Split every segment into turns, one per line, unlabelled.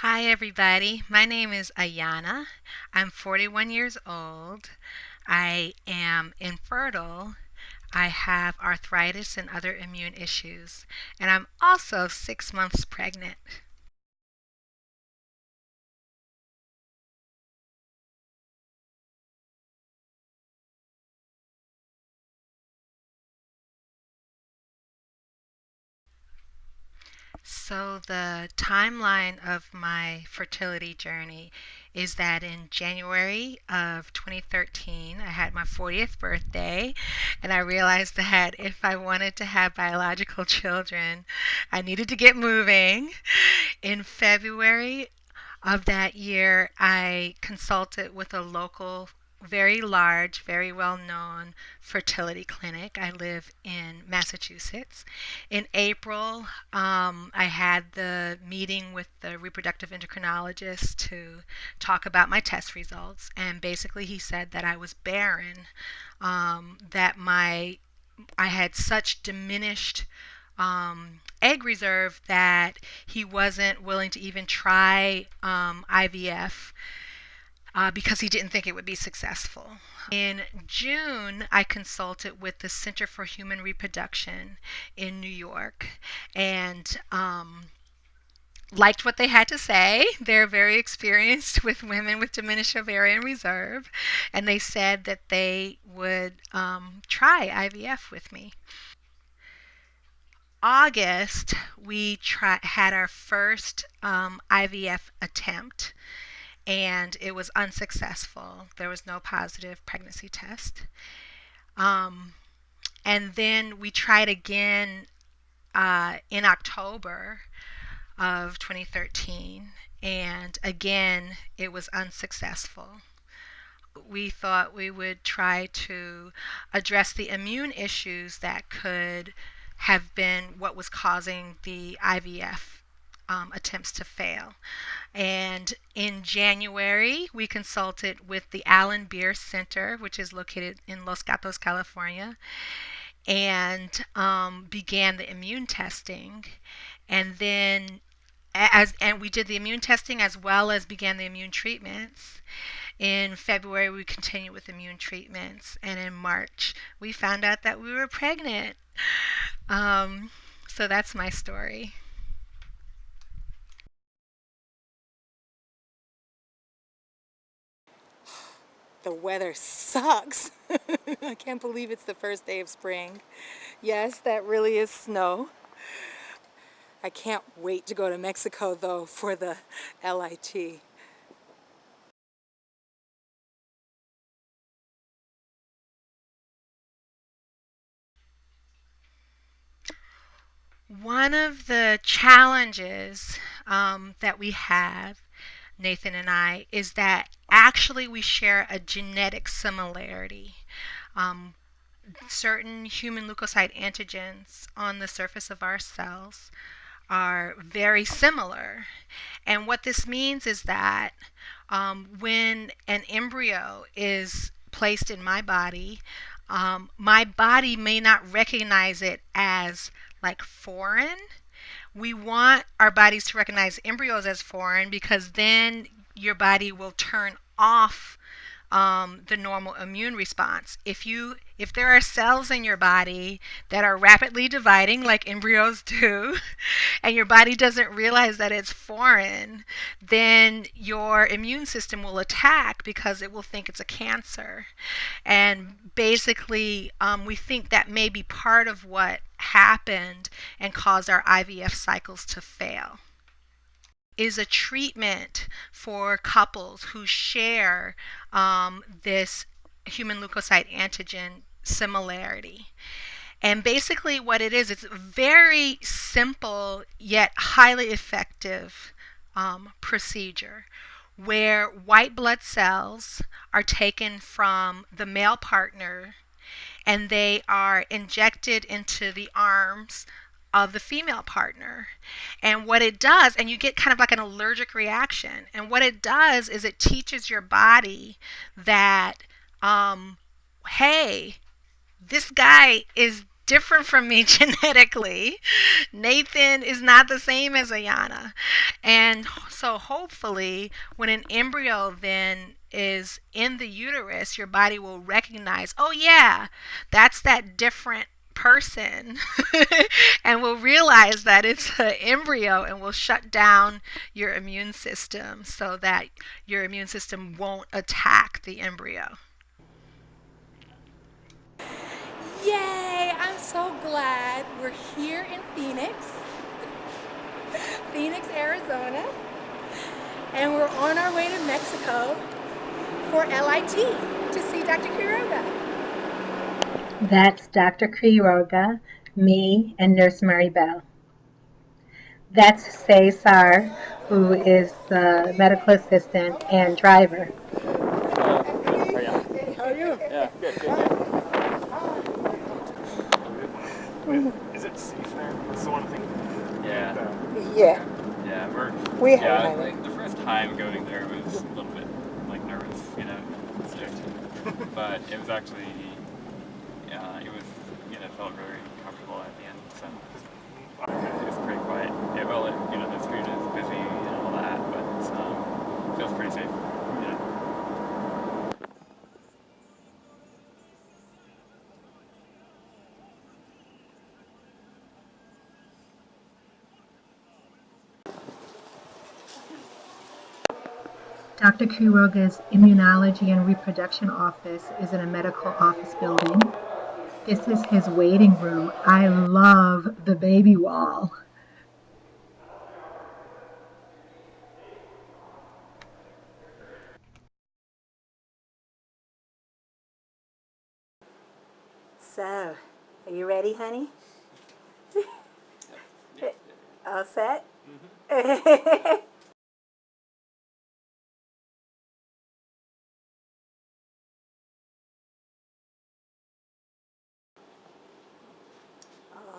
Hi, everybody. My name is Ayana. I'm 41 years old. I am infertile. I have arthritis and other immune issues. And I'm also 6 months pregnant. So, the timeline of my fertility journey is that in January of 2013, I had my 40th birthday, and I realized that if I wanted to have biological children, I needed to get moving. In February of that year, I consulted with a local, very large, very well known fertility clinic. I live in Massachusetts. In April, I had the meeting with the reproductive endocrinologist to talk about my test results. And basically, he said that I was barren, that I had such diminished egg reserve that he wasn't willing to even try IVF because he didn't think it would be successful. In June, I consulted with the Center for Human Reproduction in New York and liked what they had to say. They're very experienced with women with diminished ovarian reserve, and they said that they would try IVF with me. August, had our first IVF attempt, and it was unsuccessful. There was no positive pregnancy test. Um, and then we tried again in October of 2013, and again, it was unsuccessful. We thought we would try to address the immune issues that could have been what was causing the IVF attempts to fail. And in January, we consulted with the Allen Beer Center, which is located in Los Gatos, California, and began the immune testing. And then we did the immune testing as well as began the immune treatments. In February, we continued with immune treatments, and in March, we found out that we were pregnant. Um, so that's my story.
The weather sucks. I can't believe it's the first day of spring. Yes, that really is snow. I can't wait to go to Mexico though for the LIT.
One of the challenges that we have, Nathan and I, is that actually we share a genetic similarity. Um, Certain human leukocyte antigens on the surface of our cells are very similar. And what this means is that when an embryo is placed in my body may not recognize it as like foreign. We want our bodies to recognize embryos as foreign because then your body will turn off the normal immune response. If there are cells in your body that are rapidly dividing like embryos do, and your body doesn't realize that it's foreign, then your immune system will attack because it will think it's a cancer. And basically, we think that may be part of what happened and caused our IVF cycles to fail. Is a treatment for couples who share this human leukocyte antigen similarity. And basically, what it is, it's a very simple yet highly effective procedure where white blood cells are taken from the male partner and they are injected into the arms of the female partner. And what it does, and you get kind of like an allergic reaction. And what it does is it teaches your body that, hey, this guy is different from me genetically. Nathan is not the same as Ayana. And so hopefully when an embryo then is in the uterus, your body will recognize, oh yeah, that's that different person and will realize that it's an embryo and will shut down your immune system so that your immune system won't attack the embryo.
Yay! I'm so glad we're here in Phoenix, Arizona, and we're on our way to Mexico for LIT to see Dr. Quiroga.
That's Dr. Quiroga, me, and Nurse Maribel. That's Cesar, who is the medical assistant and driver.
How are you?
Yeah, good. Is it safe there? That's the one thing. Yeah.
Yeah.
Yeah,
We have
yeah,
it.
like the first time going there was a little bit like nervous, you know, scared. But it was actually, yeah, it was, you know, felt very comfortable at the end. So it was pretty quiet. Yeah, well, you know, the street is busy and all that, but it feels pretty safe. You know.
Dr. Quiroga's Immunology and Reproduction Office is in a medical office building. This is his waiting room. I love the baby wall.
So, are you ready, honey? All set?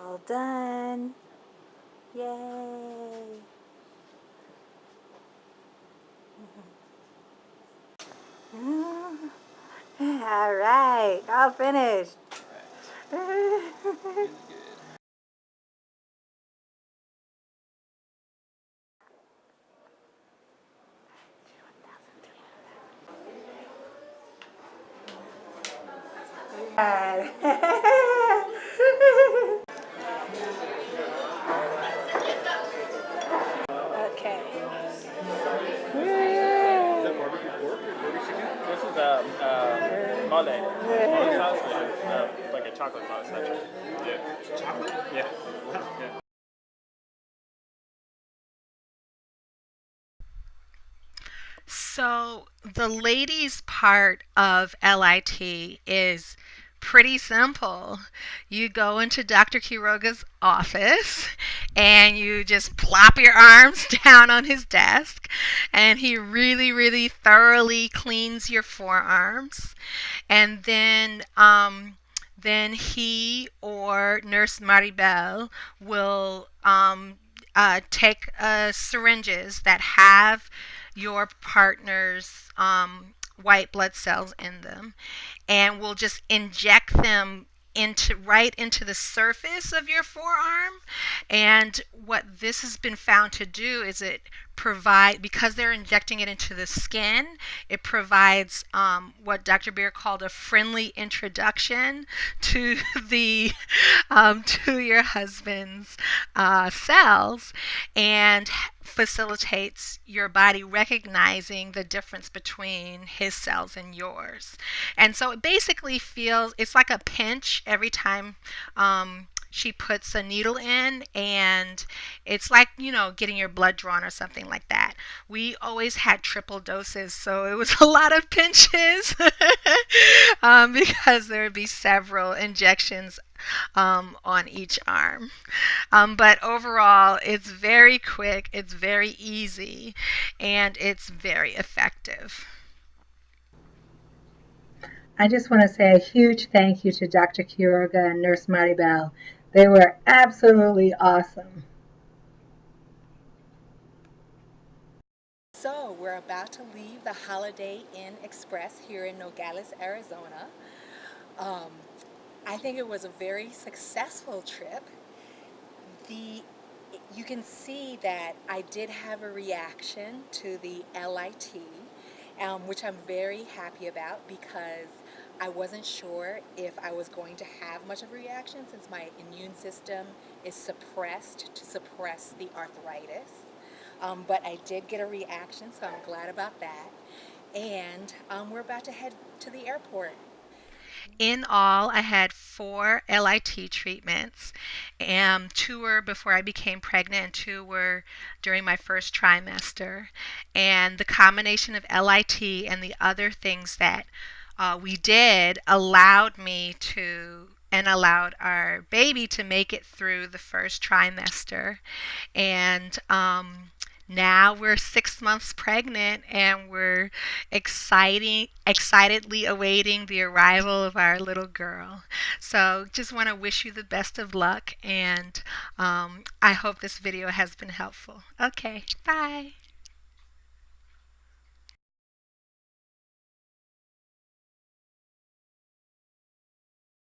All done. Yay. All right, all finished. Okay.
Is that barbecue pork or barbecue chicken? This is mole. Mole sauce with like a chocolate sauce, actually. Yeah. Chocolate? Yeah. Yeah.
So the ladies part of LIT is pretty simple. You go into Dr. Quiroga's office and you just plop your arms down on his desk and he really thoroughly cleans your forearms. And then he or Nurse Maribel will take syringes that have your partner's white blood cells in them and will just inject them into the surface of your forearm. And what this has been found to do is it provide, because they're injecting it into the skin, it provides what Dr. Beer called a friendly introduction to the to your husband's cells, and facilitates your body recognizing the difference between his cells and yours. And so it basically feels, it's like a pinch every time she puts a needle in, and it's like, you know, getting your blood drawn or something like that. We always had triple doses, so it was a lot of pinches because there would be several injections on each arm. But overall, it's very quick, it's very easy, and it's very effective.
I just want to say a huge thank you to Dr. Quiroga and Nurse Maribel. They were absolutely awesome.
So, we're about to leave the Holiday Inn Express here in Nogales, Arizona. Um, I think it was a very successful trip. The You can see that I did have a reaction to the LIT, which I'm very happy about because I wasn't sure if I was going to have much of a reaction since my immune system is suppressed to suppress the arthritis. But I did get a reaction, so I'm glad about that. And we're about to head to the airport.
In all, I had 4 LIT treatments, and 2 were before I became pregnant, and 2 were during my first trimester. And the combination of LIT and the other things that we did allowed me to and allowed our baby to make it through the first trimester. And now we're 6 months pregnant, and we're excitedly awaiting the arrival of our little girl. So just want to wish you the best of luck, and I hope this video has been helpful. Okay, bye.